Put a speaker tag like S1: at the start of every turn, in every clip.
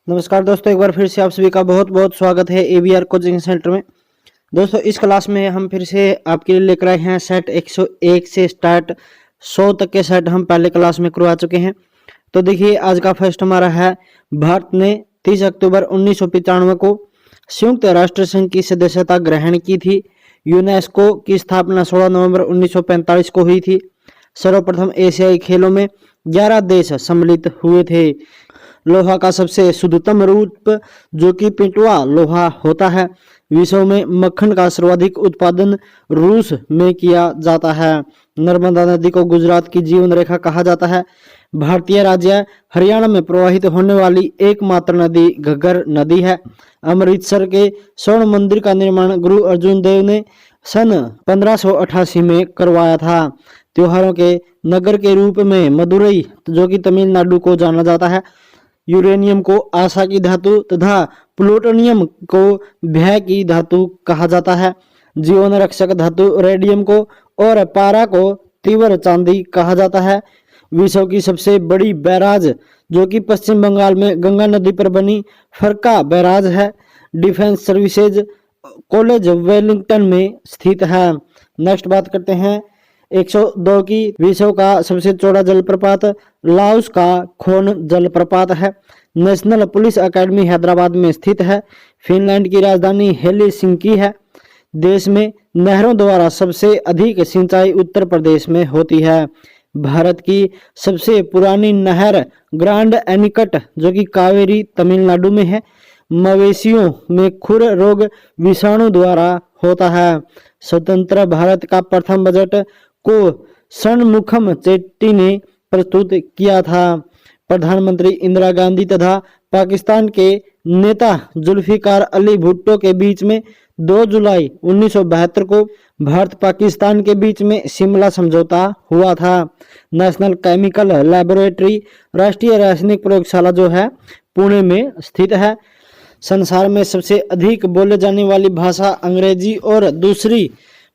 S1: नमस्कार दोस्तों, एक बार फिर से आप सभी का बहुत बहुत स्वागत है एबीआर कोचिंग सेंटर में। दोस्तों, इस क्लास में हम फिर से आपके लिए लेकर आए हैं सेट 101 से स्टार्ट 100 तक के सेट हम पहले क्लास में करवा चुके हैं। तो देखिए, आज का फर्स्ट हमारा है, भारत ने 30 अक्टूबर 1995 को संयुक्त राष्ट्र संघ की सदस्यता ग्रहण की थी। यूनेस्को की स्थापना 16 नवंबर 1945 को हुई थी। सर्वप्रथम एशियाई खेलों में 11 देश सम्मिलित हुए थे। लोहा का सबसे शुद्धतम रूप जो कि पिटवा लोहा होता है। विश्व में मक्खन का सर्वाधिक उत्पादन रूस में किया जाता है। नर्मदा नदी को गुजरात की जीवन रेखा कहा जाता है। भारतीय राज्य हरियाणा में प्रवाहित होने वाली एकमात्र नदी घग्गर नदी है। अमृतसर के स्वर्ण मंदिर का निर्माण गुरु अर्जुन देव ने सन 1588 में करवाया था। त्योहारों के नगर के रूप में मदुरई जो कि तमिलनाडु को जाना जाता है। यूरेनियम को आशा की धातु तथा प्लूटोनियम को भय की धातु कहा जाता है। जीवन रक्षक धातु रेडियम को और पारा को तीव्र चांदी कहा जाता है। विश्व की सबसे बड़ी बैराज जो कि पश्चिम बंगाल में गंगा नदी पर बनी फरक्का बैराज है। डिफेंस सर्विसेज कॉलेज वेलिंगटन में स्थित है। नेक्स्ट बात करते हैं 102 की। विश्व का सबसे चौड़ा जलप्रपात लाओस का खोन जलप्रपात है। नेशनल पुलिस एकेडमी हैदराबाद में स्थित है। फिनलैंड की राजधानी हेलसिंकी है। देश में नहरों द्वारा सबसे अधिक सिंचाई उत्तर प्रदेश में होती है। भारत की सबसे पुरानी नहर ग्रांड एनिकट जो कि कावेरी तमिलनाडु में है। मवेशियों में खुर रोग विषाणु द्वारा होता है। स्वतंत्र भारत का प्रथम बजट को षणमुखम चेट्टी ने प्रस्तुत किया था। प्रधानमंत्री इंदिरा गांधी तथा पाकिस्तान के नेता जुल्फिकार अली भुट्टो के बीच में 2 जुलाई 1972 को भारत पाकिस्तान के बीच में शिमला समझौता हुआ था। नेशनल केमिकल लैबोरेटरी राष्ट्रीय रासायनिक प्रयोगशाला जो है पुणे में स्थित है। संसार में सबसे अधिक बोले जाने वाली भाषा अंग्रेजी और दूसरी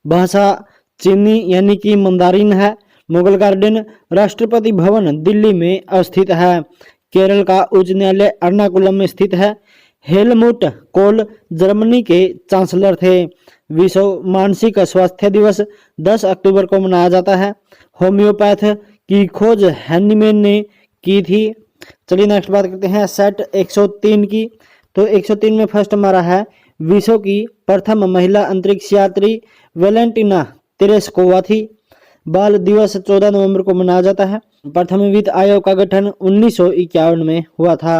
S1: भाषा चीनी यानी कि मंदारिन है। मुगल गार्डन राष्ट्रपति भवन दिल्ली में अवस्थित है। केरल का उच्च न्यायालय एर्नाकुलम में स्थित है। हेलमुट कोल जर्मनी के चांसलर थे। विश्व मानसिक स्वास्थ्य दिवस 10 अक्टूबर को मनाया जाता है। होम्योपैथ की खोज हैनीमैन ने की थी। चलिए नेक्स्ट बात करते हैं सेट 103 की। तो 103 में फर्स्ट हमारा है, विश्व की प्रथम महिला अंतरिक्ष यात्री वेलेंटिना तेरेस्कोवा थी। बाल दिवस 14 नवंबर को मनाया जाता है। प्रथम वित्त आयोग का गठन 1951 में हुआ था।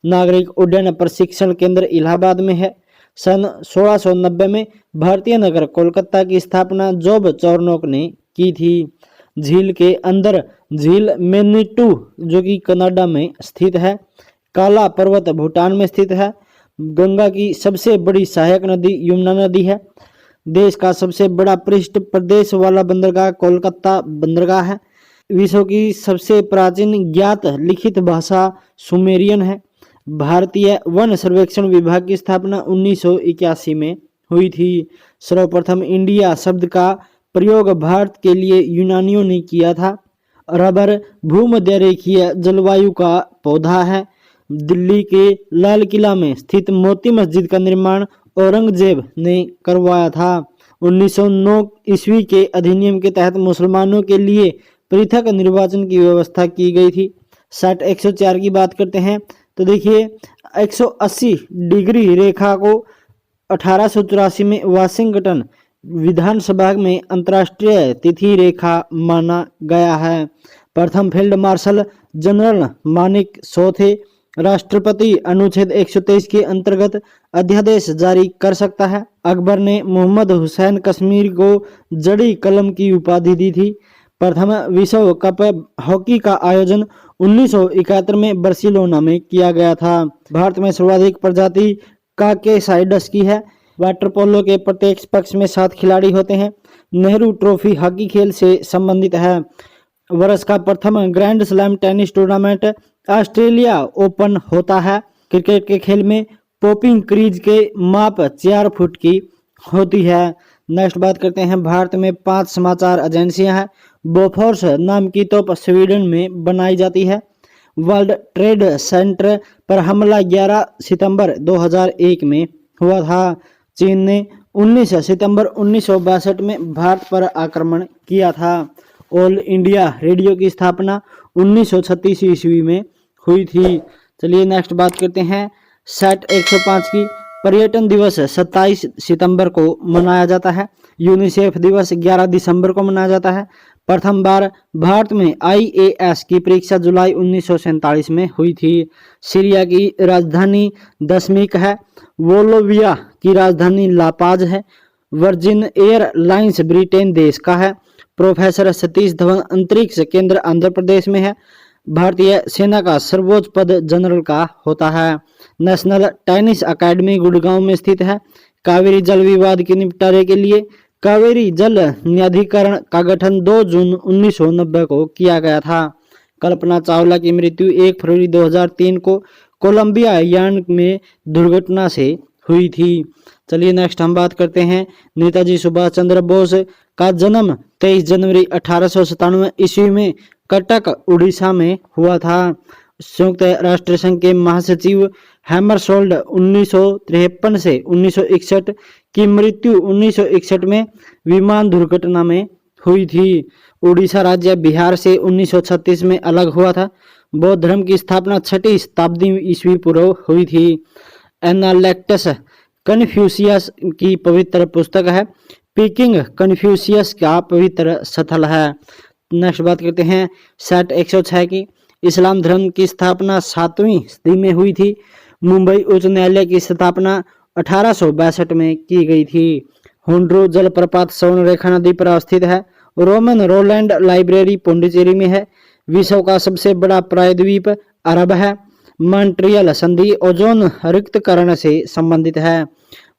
S1: नागरिक उड्डयन प्रशिक्षण केंद्र इलाहाबाद में है। सन 1690 में भारतीय नगर कोलकाता की स्थापना जॉब चौरनोक ने की थी। झील के अंदर झील मैनिटू जो कि कनाडा में स्थित है। काला पर्वत भूटान में स्थित है। गंगा की सबसे बड़ी सहायक नदी यमुना नदी है। देश का सबसे बड़ा पृष्ठ प्रदेश वाला बंदरगाह कोलकाता बंदरगाह है। विश्व की सबसे प्राचीन ज्ञात लिखित भाषा सुमेरियन है। भारतीय वन सर्वेक्षण विभाग की स्थापना 1981 में हुई थी। सर्वप्रथम इंडिया शब्द का प्रयोग भारत के लिए यूनानियों ने किया था। रबर भूमध्य रेखीय जलवायु का पौधा है। दिल्ली के लाल किला में स्थित मोती मस्जिद का निर्माण औरंगजेब ने करवाया था। 1909 ईस्वी के अधिनियम के तहत मुसलमानों के लिए पृथक निर्वाचन की व्यवस्था की गई थी। सेट 104 की बात करते हैं। तो देखिए, 180 डिग्री रेखा को 1884 में वाशिंगटन विधानसभा में अंतर्राष्ट्रीय तिथि रेखा माना गया है। प्रथम field marshal general Manik Shaw थे। राष्ट्रपति अनुच्छेद 123 के अंतर्गत अध्यादेश जारी कर सकता है। अकबर ने मोहम्मद हुसैन कश्मीर को जड़ी कलम की उपाधि दी थी। प्रथम विश्व कप हॉकी का आयोजन 1971 में बार्सिलोना में किया गया था। भारत में सर्वाधिक प्रजाति काकेसाइडस की है। वाटर पोलो के प्रत्येक पक्ष में 7 खिलाड़ी होते हैं। नेहरू ट्रॉफी हॉकी खेल से संबंधित है। वर्ष का प्रथम grand slam tennis tournament Australia open होता है। क्रिकेट के खेल में पॉपिंग क्रीज के माप 4 फुट की होती है। नेक्स्ट बात करते हैं, भारत में 5 समाचार एजेंसियां हैं। बोफोर्स नाम की तोप स्वीडन में बनाई जाती है। वर्ल्ड ट्रेड सेंटर पर हमला 11 सितंबर 2001 में हुआ था। चीन ने 19 सितंबर 1962 में भारत पर आक्रमण किया था। ऑल इंडिया रेडियो की स्थापना 1936 ईस्वी में हुई थी। चलिए नेक्स्ट बात करते हैं सेट 105 की। पर्यटन दिवस 27 सितंबर को मनाया जाता है। यूनिसेफ दिवस 11 दिसंबर को मनाया जाता है। प्रथम बार भारत में IAS की परीक्षा जुलाई 1947 में हुई थी। सीरिया की राजधानी दशमिक है। वोलोविया की राजधानी लापाज है। वर्जिन एयरलाइंस ब्रिटेन देश का है। प्रोफेसर सतीश धवन अंतरिक्ष केंद्र आंध्र प्रदेश में है। भारतीय सेना का सर्वोच्च पद जनरल का होता है। नेशनल टेनिस अकेडमी गुड़गांव में स्थित है। कावेरी जल विवाद के निपटारे के लिए कावेरी जल न्यायाधिकरण का गठन 2 जून 1990 को किया गया था। कल्पना चावला की मृत्यु 1 फरवरी 2003 को कोलंबिया यान में दुर्घटना से हुई थी। चलिए नेक्स्ट हम बात करते हैं नेताजी सुभाष चंद्र बोस का जन्म 23 जनवरी 1897 ईस्वी में कटक उड़ीसा में हुआ था। संयुक्त राष्ट्र संघ के महासचिव हैमरशोल्ड 1953 से 1961 की मृत्यु 1961 में विमान दुर्घटना में हुई थी। उड़ीसा राज्य बिहार से 1936 में अलग हुआ था। बौद्ध धर्म की स्थापना 6वीं शताब्दी ईस्वी पूर्व हुई थी। एनालेक्टस कन्फ्यूशियस की पवित्र पुस्तक है। पीकिंग कन्फ्यूशियस का पवित्र स्थल है। नेक्स्ट बात करते हैं सेट 106 की। इस्लाम धर्म की स्थापना 7वीं सदी में हुई थी। मुंबई उच्च न्यायालय की स्थापना 1862 में की गई थी। हुंड्रू जलप्रपात स्वर्णरेखा नदी पर अवस्थित है। रोमन रोलैंड लाइब्रेरी पौंडीचेरी में है। विश्व का सबसे बड़ा प्रायद्वीप अरब है। मॉन्ट्रियल संधि ओजोन रिक्तकरण से संबंधित है।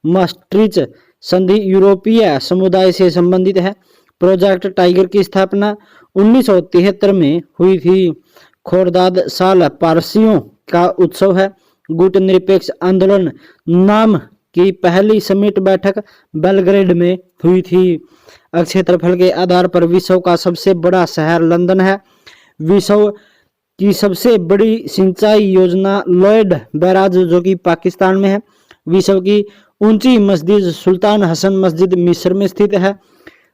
S1: maastricht संधि यूरोपीय समुदाय से संबंधित है। प्रोजेक्ट टाइगर की स्थापना 1973 में हुई थी। खोरदाद साल पारसियों का उत्सव है। गुट निरपेक्ष आंदोलन नाम की पहली समिट बैठक बेलग्रेड में हुई थी। क्षेत्रफल के आधार पर विश्व का सबसे बड़ा शहर लंदन है। विश्व की सबसे बड़ी सिंचाई योजना लॉयड बैराज जो कि पाकिस्तान में है। विश्व की ऊंची मस्जिद सुल्तान हसन मस्जिद मिस्र में स्थित है।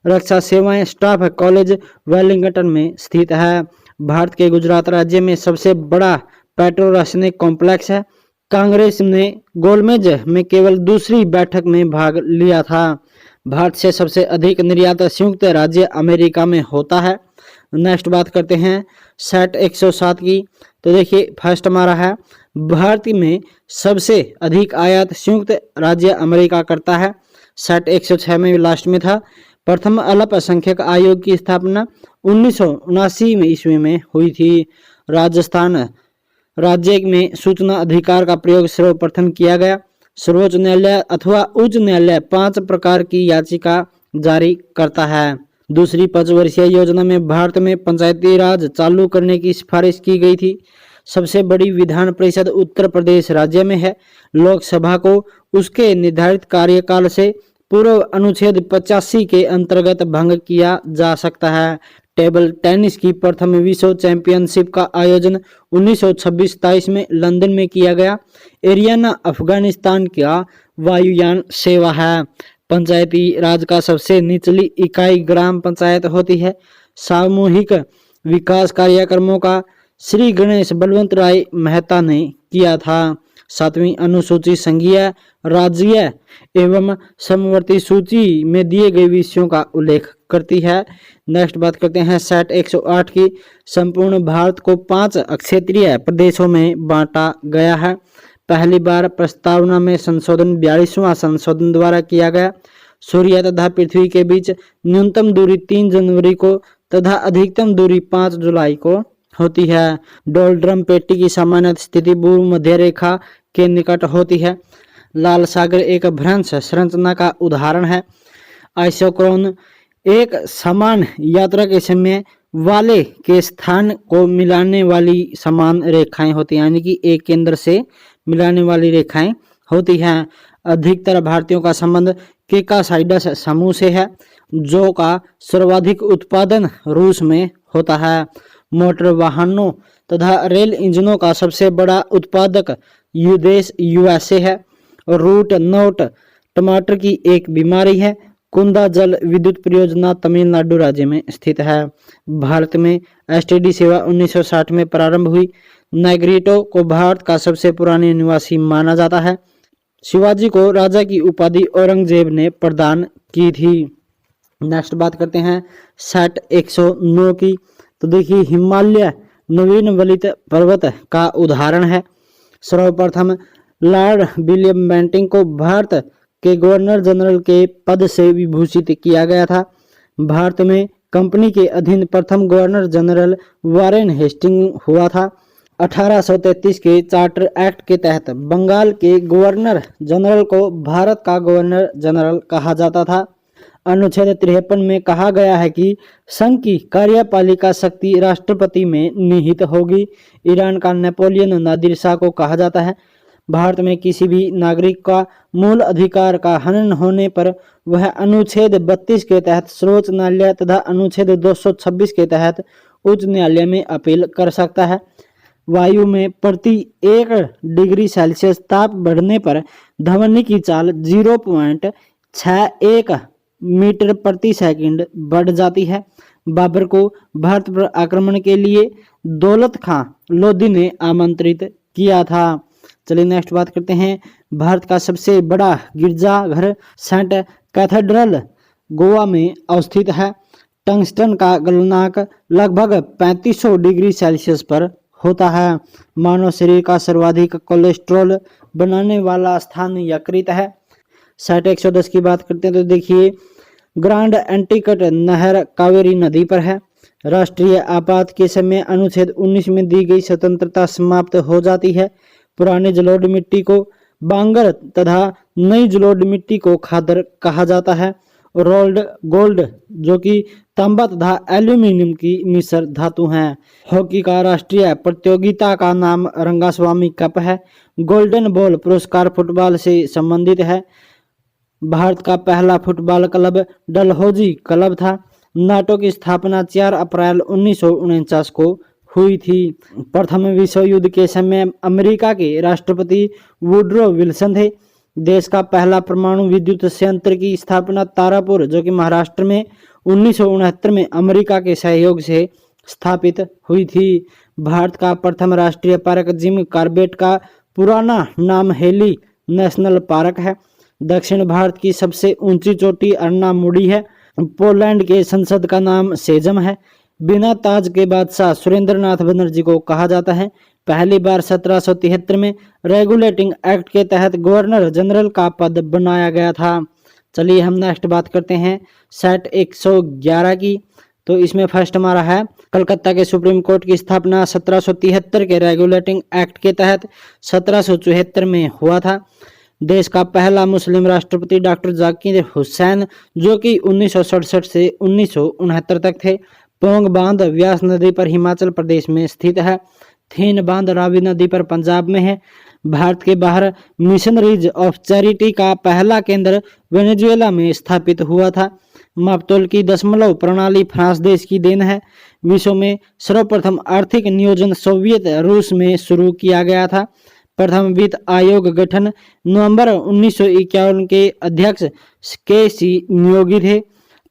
S1: रक्षा सेवाएं स्टाफ कॉलेज वेलिंगटन में स्थित है। भारत के गुजरात राज्य में सबसे बड़ा पेट्रो रासायनिक कॉम्प्लेक्स है। कांग्रेस ने गोलमेज में केवल दूसरी बैठक में भाग लिया था। भारत से सबसे अधिक निर्यात संयुक्त राज्य अमेरिका में होता है। नेक्स्ट बात करते हैं सेट 107 की। तो देखिए फर्स्ट हमारा है भारत में सबसे अधिक आयात संयुक्त राज्य अमेरिका करता है। सेट 106 में लास्ट में था। प्रथम अल्पसंख्यक आयोग की स्थापना 1979 में ईस्वी में हुई थी। राजस्थान राज्य में सूचना अधिकार का प्रयोग सर्वप्रथम किया गया। सर्वोच्च न्यायालय अथवा उच्च न्यायालय 5 प्रकार की याचिका जारी करता है। दूसरी पंचवर्षीय योजना में भारत में पंचायती राज चालू करने की सिफारिश की गई थी। सबसे बड़ी विधान परिषद उत्तर प्रदेश राज्य में है। लोकसभा को उसके निर्धारित कार्यकाल से पूर्व अनुच्छेद 85 के अंतर्गत भंग किया जा सकता है। टेबल टेनिस की प्रथम विश्व चैंपियनशिप का आयोजन 1926-27 में लंदन में किया गया। एरियाना अफगानिस्तान का वायुयान सेवा है। पंचायती राज का सबसे निचली इकाई ग्राम पंचायत होती है। सामूहिक विकास कार्यक्रमों का श्री गणेश बलवंत राय मेहता ने किया था। 7वीं अनुसूची संघीय राज्य एवं समवर्ती सूची में दिए गए विषयों का उल्लेख करती है। नेक्स्ट बात करते हैं सेट 108 की। संपूर्ण भारत को 5 क्षेत्रीय प्रदेशों में बांटा गया है। पहली बार प्रस्तावना में संशोधन 42वां संशोधन द्वारा किया गया। सूर्य तथा पृथ्वी के बीच न्यूनतम दूरी 3 जनवरी को तथा अधिकतम दूरी 5 जुलाई को होती है। डोलड्रम पेटी की सामान्य स्थिति भूमध्य रेखा के निकट होती है। लाल सागर एक भ्रंश संरचना का उदाहरण है। आइसोक्रोन एक समान यात्रा के समय वाले के स्थान को मिलाने वाली समान रेखाएं होती हैं, यानी कि एक केंद्र से मिलाने वाली रेखाएं होती हैं। अधिकतर भारतीयों का संबंध केकासाइडस समूह से है, जो का सर्वाधिक उत्पादन रूस में होता है। मोटर वाहनों तथा रेल इंजनों का सबसे बड़ा उत्पादक देश यूएसए है। रूट नोट टमाटर की एक बीमारी है। कुंदा जल विद्युत परियोजना तमिलनाडु राज्य में स्थित है। भारत में एसटीडी सेवा 1960 में प्रारंभ हुई। नेग्रिटो को भारत का सबसे पुराने निवासी माना जाता है। शिवाजी को राजा की उपाधि औरंगजेब ने प्रदान की थी। नेक्स्ट बात करते हैं सेट 109 की। तो देखिए हिमालय नवीन वलित पर्वत का उदाहरण है। सर्वप्रथम लॉर्ड विलियम बेंटिंग को भारत के गवर्नर जनरल के पद से विभूषित किया गया था। भारत में कंपनी के अधीन प्रथम गवर्नर जनरल वारेन हेस्टिंग हुआ था। 1833 के चार्टर एक्ट के तहत बंगाल के गवर्नर जनरल को भारत का गवर्नर जनरल कहा जाता था। अनुच्छेद 53 में कहा गया है कि संघ की कार्यपालिका शक्ति राष्ट्रपति में निहित होगी। ईरान का नेपोलियन नादिर शाह को कहा जाता है। भारत में किसी भी नागरिक का मूल अधिकार का हनन होने पर वह अनुच्छेद 32 के तहत सर्वोच्च न्यायालय तथा अनुच्छेद 226 के तहत उच्च न्यायालय में अपील कर सकता है। वायु में प्रति 1 डिग्री सेल्सियस ताप बढ़ने पर ध्वनि की चाल 0.61 मीटर प्रति सेकंड बढ़ जाती है। बाबर को भारत पर आक्रमण के लिए दौलत खां लोधी ने आमंत्रित किया था। चलिए नेक्स्ट बात करते हैं। भारत का सबसे बड़ा गिरजाघर सेंट कैथेड्रल गोवा में अवस्थित है। टंगस्टन का गलनांक लगभग 3500 डिग्री सेल्सियस पर होता है। मानव शरीर का सर्वाधिक कोलेस्ट्रॉल बनाने वाला स्थान यकृत है। सेट 110 की बात करते हैं तो देखिए ग्रांड एंटीकट नहर कावेरी नदी पर है। राष्ट्रीय आपात के समय अनुच्छेद 19 में दी गई स्वतंत्रता समाप्त हो जाती है। पुरानी जलोढ़ मिट्टी को बांगर तथा नई जलोढ़ मिट्टी को खादर कहा जाता है। रोल्ड गोल्ड जो कि तांबा तथा एल्यूमिनियम की मिश्र धातु हैं। हॉकी का राष्ट्रीय प्रतियोगिता का नाम रंगास्वामी कप है। गोल्डन बॉल पुरस्कार फुटबॉल से संबंधित है। भारत का पहला फुटबॉल क्लब डलहौजी क्लब था। नाटो की स्थापना 4 अप्रैल 1949 को हुई थी। प्रथम विश्व युद्ध के समय अमेरिका के राष्ट्रपति वुडरो विल्सन थे। देश का पहला परमाणु विद्युत संयंत्र की स्थापना तारापुर जो कि महाराष्ट्र में 1969 में अमेरिका के सहयोग से स्थापित हुई थी। भारत का प्रथम राष्ट्रीय पार्क जिम कॉर्बेट का पुराना नाम हेली नेशनल पार्क है। दक्षिण भारत की सबसे ऊंची चोटी अर्नामुडी है। पोलैंड के संसद का नाम सेजम है। बिना ताज के बादशाह सुरेंद्रनाथ बनर्जी को कहा जाता है। पहली बार 1773 में रेगुलेटिंग एक्ट के तहत गवर्नर जनरल का पद बनाया गया था। चलिए हम नेक्स्ट बात करते हैं सेट 111 की। तो इसमें फर्स्ट हमारा है कलकत्ता के सुप्रीम कोर्ट की स्थापना 1773 के रेगुलेटिंग एक्ट के तहत 1774 में हुआ था। देश का पहला मुस्लिम राष्ट्रपति डॉक्टर जाकिर हुसैन जो कि 1967 से 1969 तक थे। पोंग बांध व्यास नदी पर हिमाचल प्रदेश में स्थित है। थीन बांध रावी नदी पर पंजाब में है। भारत के बाहर मिशनरीज ऑफ चैरिटी का पहला केंद्र वेनेजुएला में स्थापित हुआ था। मापतोल की दशमलव प्रणाली फ्रांस देश की देन है। विश्व में सर्वप्रथम आर्थिक नियोजन सोवियत रूस में शुरू किया गया था। प्रथम वित्त आयोग गठन नवंबर 1951 के अध्यक्ष के.सी. नियोगी थे।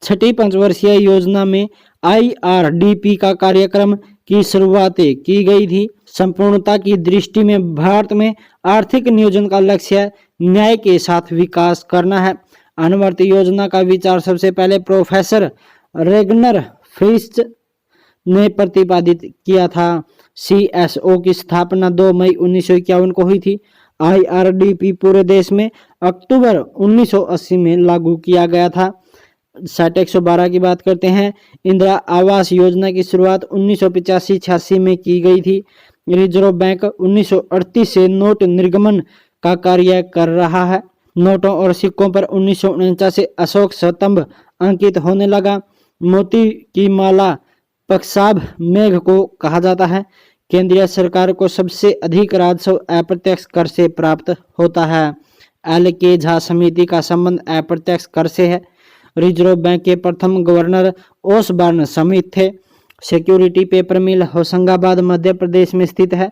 S1: छठी पंचवर्षीय योजना में IRDP का कार्यक्रम की शुरुआत की गई थी। संपूर्णता की दृष्टि में भारत में आर्थिक नियोजन का लक्ष्य न्याय के साथ विकास करना है। अनुवर्ती योजना का विचार सबसे पहले प्रोफेसर रेगनर फ्रिस्ट ने प्रतिपादित किया था। CSO की स्थापना 2 मई 1951 को हुई थी। IRDP पूरे देश में अक्टूबर 1980 में लागू किया गया था। सेट 112 की बात करते हैं। इंदिरा आवास योजना की शुरुआत 1985-86 में की गई थी। रिजर्व बैंक 1938 से नोट निर्गमन का कार्य कर रहा है। नोटों और सिक्कों पर 1949 से अशोक स्तंभ अंकित होने लगा। मोती की माला पक्षाभ मेघ को कहा जाता है। केंद्रीय सरकार को सबसे अधिक राजस्व अप्रत्यक्ष कर से प्राप्त होता है। LK झा समिति का संबंध अप्रत्यक्ष कर से है। रिजर्व बैंक के प्रथम गवर्नर ओसबॉर्न स्मिथ थे। सिक्योरिटी पेपर मिल होशंगाबाद मध्य प्रदेश में स्थित है।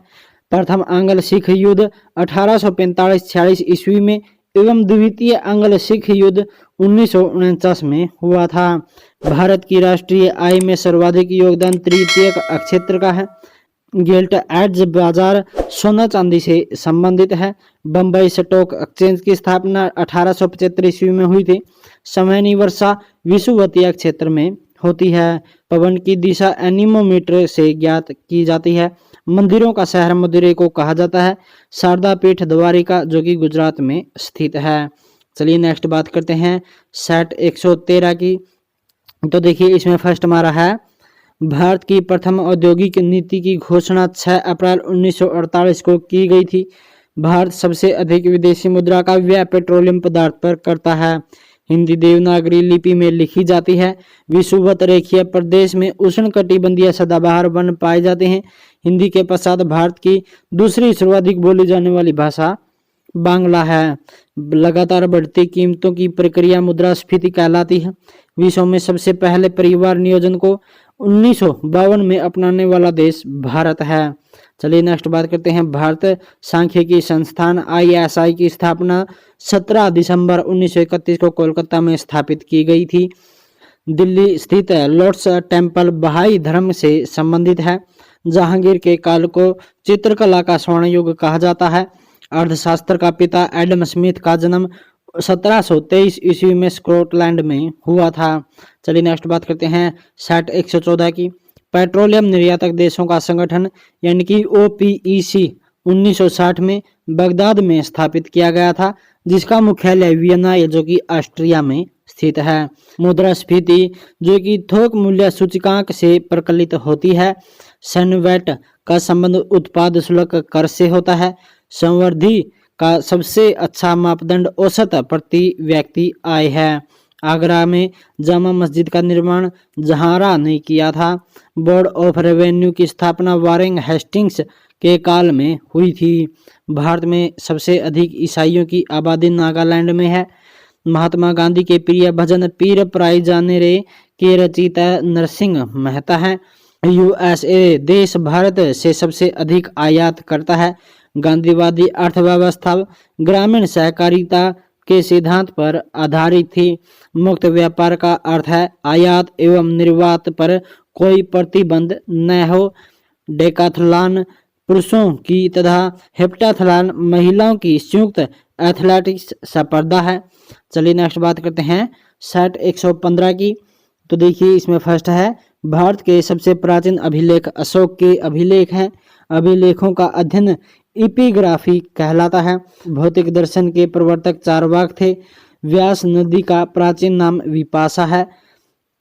S1: प्रथम आंग्ल सिख युद्ध 1845-46 ईस्वी में एवं द्वितीय आंग्ल सिख युद्ध 1949 में हुआ था। भारत की राष्ट्रीय आय में सर्वाधिक योगदान तृतीय क्षेत्र का है। गिल्ट एड्स बाजार सोना चांदी से संबंधित है। बम्बई स्टॉक एक्सचेंज की स्थापना 1875 ईस्वी में हुई थी। समयनी वर्षा विषुवतीय क्षेत्र में होती है। पवन की दिशा एनीमोमीटर से ज्ञात की जाती है। मंदिरों का शहर मदुरै को कहा जाता है। शारदा पीठ द्वारिका जो कि गुजरात में स्थित है। चलिए नेक्स्ट बात करते हैं सेट 113 की। तो देखिए इसमें फर्स्ट हमारा है, भारत की प्रथम औद्योगिक नीति की घोषणा 6 अप्रैल 1948 को की गई थी। भारत सबसे अधिक विदेशी मुद्रा का व्यय पेट्रोलियम पदार्थ पर करता है। हिंदी देवनागरी लिपि में लिखी जाती है। विषुवत रेखीय प्रदेश में उष्णकटिबंधीय सदाबहार वन पाए जाते हैं। हिंदी के पश्चात भारत की दूसरी सर्वाधिक बोली जाने वाली भाषा बांग्ला है। लगातार बढ़ती कीमतों की प्रक्रिया मुद्रास्फीति कहलाती है। विश्व में सबसे पहले परिवार नियोजन को 1952 में अपनाने वाला देश भारत है। चलिए नेक्स्ट बात करते हैं, भारत सांख्यिकी संस्थान ISI की स्थापना 17 दिसंबर 1931 को कोलकाता में स्थापित की गई थी। दिल्ली स्थित लॉर्ड्स टेम्पल बहाई धर्म से संबंधित है। जहांगीर के काल को चित्रकला का स्वर्ण युग कहा जाता है। अर्थशास्त्र का पिता एडम स्मिथ का जन्म 1723 ईस्वी में स्कॉटलैंड में हुआ था। चलिए नेक्स्ट बात करते हैं सेट 114 की। पेट्रोलियम निर्यातक देशों का संगठन यानी कि OPEC 1960 में बगदाद में स्थापित किया गया था, जिसका मुख्यालय वियना जो कि ऑस्ट्रिया में स्थित है। मुद्रास्फीति जो कि थोक मूल्य सूचकांक से प्रकलित होती है। सनवेट का संबंध उत्पाद शुल्क कर से होता है। संवर्धी का सबसे अच्छा मापदंड औसत प्रति व्यक्ति आय है। आगरा में जामा मस्जिद का निर्माण जहारा ने किया था। बोर्ड ऑफ रेवेन्यू की स्थापना वारेन हेस्टिंग्स के काल में हुई थी। भारत में सबसे अधिक ईसाइयों की आबादी नागालैंड में है। महात्मा गांधी के प्रिय भजन पीर पराई जाने रे के रचयिता नरसिंह मेहता है। USA देश भारत से सबसे अधिक आयात करता है। गांधीवादी अर्थव्यवस्था ग्रामीण सहकारिता के सिद्धांत पर आधारित थी। मुक्त व्यापार का अर्थ है आयात एवं निर्यात पर कोई प्रतिबंध न हो। डेकाथलॉन पुरुषों की तथा हेप्टाथलॉन महिलाओं की संयुक्त एथलेटिक्स स्पर्धा है। चलिए नेक्स्ट बात करते हैं सेट 115 की। तो देखिए इसमें फर्स्ट है, भारत के सबसे प्राचीन अभिलेख अशोक के अभिलेख हैं। अभिलेखों का अध्ययन एपिग्राफी कहलाता है। भौतिक दर्शन के प्रवर्तक चारवाक थे। व्यास नदी का प्राचीन नाम विपाशा है।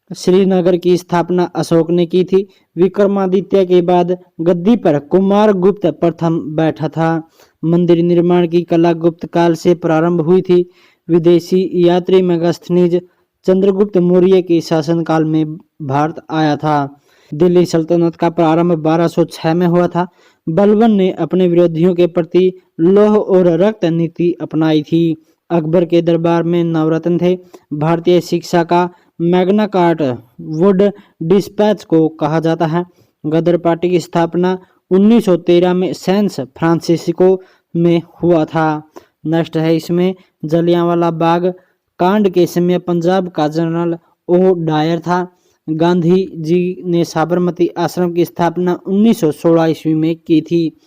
S1: श्रीनगर की स्थापना अशोक ने की थी। विक्रमादित्य के बाद गद्दी पर कुमार गुप्त प्रथम बैठा था। मंदिर निर्माण की कला गुप्त काल से प्रारंभ हुई थी। विदेशी यात्री मेगास्थनीज चंद्रगुप्त मौर्य के शासनकाल में भारत आया था। दिल्ली सल्तनत का प्रारंभ 1206 में हुआ था। बलबन ने अपने विरोधियों के प्रति लौह और रक्त नीति अपनाई थी। अकबर के दरबार में नवरत्न थे। भारतीय शिक्षा का मैग्ना कार्टा वुड डिस्पैच को कहा जाता है। गदर पार्टी की स्थापना 1913 में सैन फ्रांसिस्को में हुआ था। नेक्स्ट है इसमें जलियांवाला बाग कांड के समय पंजाब का जनरल ओ डायर था। गांधी जी ने साबरमती आश्रम की स्थापना 1916 ईस्वी में की थी।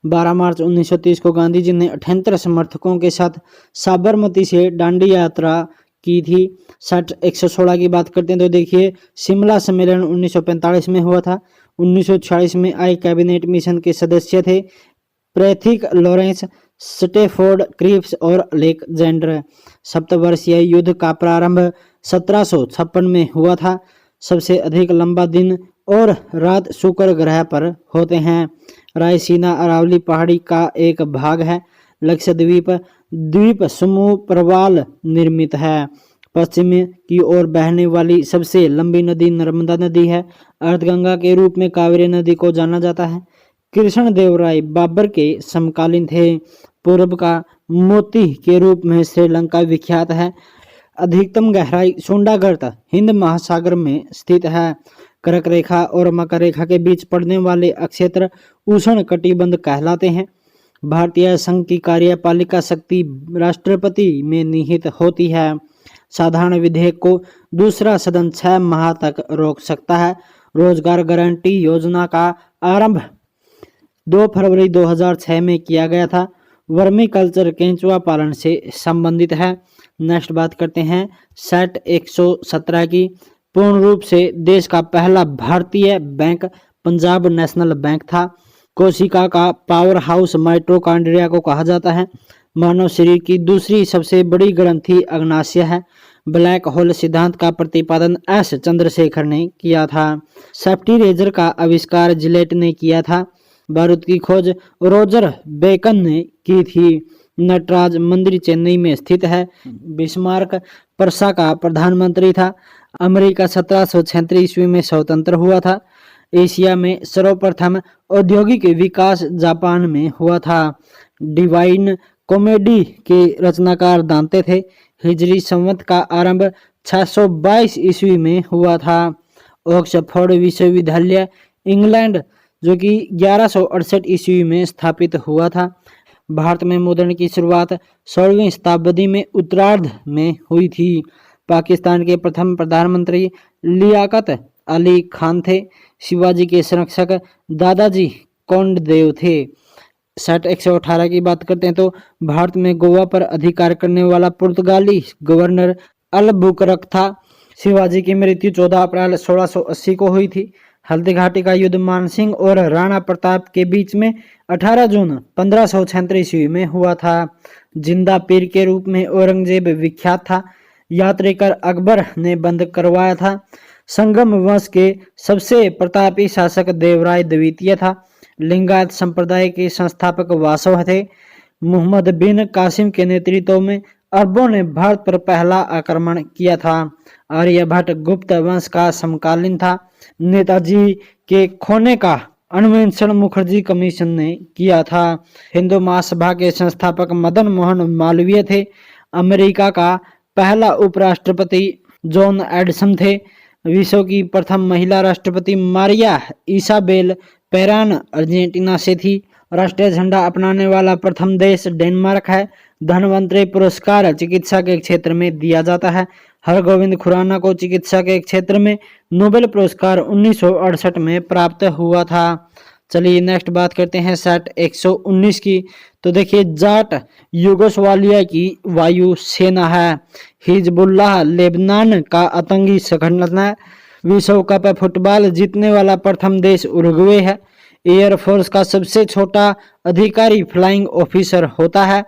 S1: 12 मार्च 1930 को गांधी जी ने 78 समर्थकों के साथ साबरमती से दांडी यात्रा की थी। सेट 116 की बात करते हैं तो देखिए शिमला सम्मेलन 1945 में हुआ था। 1946 में आई कैबिनेट मिशन के सदस्य थे पैट्रिक लॉरेंस, स्टेफोर्ड क्रिप्स और अलेक्जेंडर। सप्तवर्षीय युद्ध का प्रारंभ 1756 में हुआ था। सबसे अधिक लंबा दिन और रात शुक्र ग्रह पर होते हैं। रायसीना अरावली पहाड़ी का एक भाग है। लक्षद्वीप द्वीप समूह प्रवाल निर्मित है। पश्चिम की ओर बहने वाली सबसे लंबी नदी नर्मदा नदी है। अर्धगंगा के रूप में कावेरी नदी को जाना जाता है। कृष्णदेवराय बाबर के समकालीन थे। पूर्व का मोती के रूप में श्रीलंका विख्यात है। अधिकतम गहराई सुंडागर्त हिंद महासागर में स्थित है। कर्क रेखा और मकर रेखा के बीच पड़ने वाले अक्षेत्र उष्ण कटिबंध कहलाते हैं। भारतीय संघ की कार्यपालिका शक्ति राष्ट्रपति में निहित होती है। साधारण विधेयक को दूसरा सदन 6 माह तक रोक सकता है। रोजगार गारंटी योजना का आरंभ 2 फरवरी 2006 में किया गया था। वर्मी कल्चर केंचुआ पालन से संबंधित है। नेक्स्ट बात करते हैं सेट 117 की। पूर्ण रूप से देश का पहला भारतीय बैंक पंजाब नेशनल बैंक था। कोशिका का पावर हाउस माइटोकॉन्ड्रिया को कहा जाता है। मानव शरीर की दूसरी सबसे बड़ी ग्रंथि अग्नाशय है। ब्लैक होल सिद्धांत का प्रतिपादन एस चंद्रशेखर ने किया था। सेफ्टी रेजर का आविष्कार जिलेट ने किया था। बारूद की खोज रोजर बेकन ने की थी। नटराज मंदिर चेन्नई में स्थित है। बिस्मार्क पर्सा का प्रधानमंत्री था। अमेरिका 1736 ईस्वी में स्वतंत्र हुआ था। एशिया में सर्वप्रथम औद्योगिक विकास जापान में हुआ था। डिवाइन कॉमेडी के रचनाकार दांते थे। हिजरी संवत का आरंभ 622 ईस्वी में हुआ था। ऑक्सफोर्ड विश्वविद्यालय इंग्लैंड जो कि 1168 ईस्वी में स्थापित हुआ था। भारत में मुद्रण की शुरुआत 16वीं शताब्दी में उत्तरार्ध में हुई थी। पाकिस्तान के प्रथम प्रधानमंत्री लियाकत अली खान थे। शिवाजी के संरक्षक दादाजी कोंडदेव थे। सेट 118 की बात करते हैं तो भारत में गोवा पर अधिकार करने वाला पुर्तगाली गवर्नर अलबुकरक था। शिवाजी की मृत्यु 14 अप्रैल 1680 को हुई थी। हल्दी घाटी का युद्ध मानसिंह और राणा प्रताप के बीच में 18 जून 1536 ईस्वी में हुआ था। जिंदा पीर के रूप में औरंगजेब विख्यात था। यात्री कर अकबर ने बंद करवाया था। संगम वंश के सबसे प्रतापी शासक देवराय द्वितीय था। लिंगायत संप्रदाय के संस्थापक वासव थे। मोहम्मद बिन कासिम के नेतृत्व में अरबों ने भारत पर पहला आक्रमण किया था। आर्यभट्ट गुप्त वंश का समकालीन था। नेताजी के खोने का अन्वेषण मुखर्जी कमीशन ने किया था। हिंदू महासभा के संस्थापक मदन मोहन मालवीय थे। अमेरिका का पहला उपराष्ट्रपति जॉन एडिसन थे। विश्व की प्रथम महिला राष्ट्रपति मारिया इसाबेल पेरान अर्जेंटीना से थी। राष्ट्रीय झंडा अपनाने वाला प्रथम देश डेनमार्क है। धन्वंतरि पुरस्कार चिकित्सा के क्षेत्र में दिया जाता है। हरगोविंद खुराना को चिकित्सा के क्षेत्र में नोबेल पुरस्कार 1968 में प्राप्त हुआ था। चलिए नेक्स्ट बात करते हैं सेट 119 की। तो देखिए जाट यूगोस्लाविया की वायु सेना है। हिजबुल्लाह लेबनान का आतंकी संगठन है। विश्व कप फुटबॉल जीतने वाला प्रथम देश उरुग्वे है। एयरफोर्स का सबसे छोटा अधिकारी फ्लाइंग ऑफिसर होता है।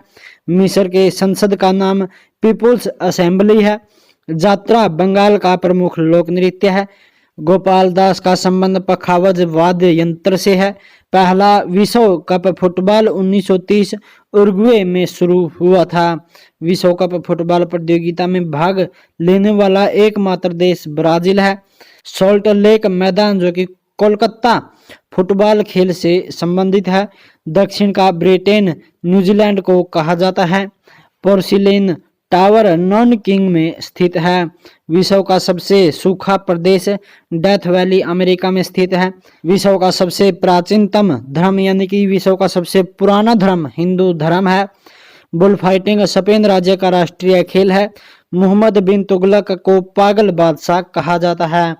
S1: मिस्र के संसद का नाम पीपुल्स असेंबली है। जात्रा बंगाल का प्रमुख लोक नृत्य है। गोपाल दास का संबंध पखावज वाद्य यंत्र से है। पहला विश्व कप फुटबॉल 1930 उरुग्वे में शुरू हुआ था। विश्व कप फुटबॉल प्रतियोगिता में भाग लेने वाला एकमात्र देश ब्राजील है। सॉल्ट लेक मैदान जो कि कोलकाता फुटबॉल खेल से संबंधित है। दक्षिण का ब्रिटेन न्यूजीलैंड को कहा जाता है। पोर्सिलेन टावर नॉन किंग में स्थित है। विश्व का सबसे सूखा प्रदेश डेथ वैली अमेरिका में स्थित है। विश्व का सबसे प्राचीनतम धर्म यानी कि विश्व का सबसे पुराना धर्म हिंदू धर्म है। बुल फाइटिंग स्पेन राज्य का राष्ट्रीय खेल है। मोहम्मद बिन तुगलक को पागल बादशाह कहा जाता है।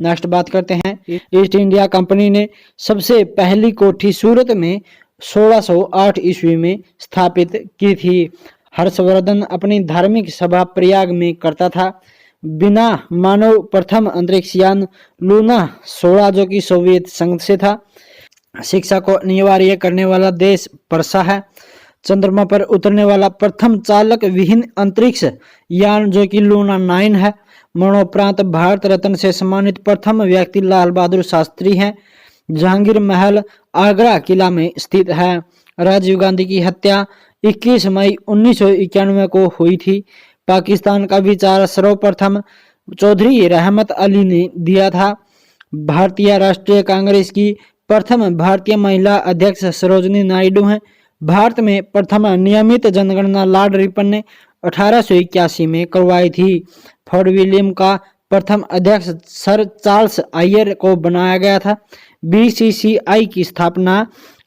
S1: नेक्स्ट बात करते हैं ईस्ट इंडिया कंपनी ने सबसे पहली कोठी सूरत में 1608 ईस्वी में स्थापित की थी। हर्षवर्धन अपनी धार्मिक सभा प्रयाग में करता था। बिना मानव प्रथम अंतरिक्षयान लूना 16 जो कि सोवियत संघ से था। शिक्षा को अनिवार्य करने वाला देश पर्सा है। चंद्रमा पर उतरने वाला प्रथम चालक विहीन अंतरिक्ष यान जो कि लूना 9 है। मरणोपरांत भारत रत्न से सम्मानित प्रथम व्यक्ति लाल बहादुर शास्त्री हैं। जहांगीर महल आगरा किला में स्थित है। राजीव गांधी की हत्या 21 मई 1991 को हुई थी। पाकिस्तान का विचार सर्वप्रथम चौधरी रहमत अली ने दिया था। भारतीय राष्ट्रीय कांग्रेस की प्रथम भारतीय महिला अध्यक्ष सरोजनी नायडू हैं। भारत में प्रथम नियमित जनगणना लॉर्ड रिपन ने 1881 में करवाई थी। फोर्ट विलियम का प्रथम अध्यक्ष सर चार्ल्स आयर को बनाया गया था। बीसीसीआई की स्थापना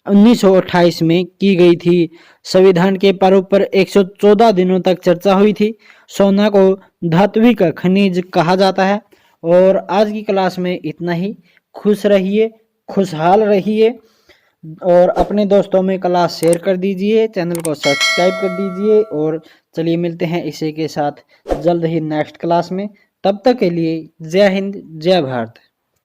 S1: 1928 में की गई थी। संविधान के प्रारूप पर 114 दिनों तक चर्चा हुई थी। सोना को धात्विक खनिज कहा जाता है। और आज की क्लास में इतना ही। खुश रहिए, खुशहाल रहिए और अपने दोस्तों में क्लास शेयर कर दीजिए, चैनल को सब्सक्राइब कर दीजिए। और चलिए मिलते हैं इसी के साथ जल्द ही नेक्स्ट क्लास में। तब तक के लिए जय हिंद, जय भारत।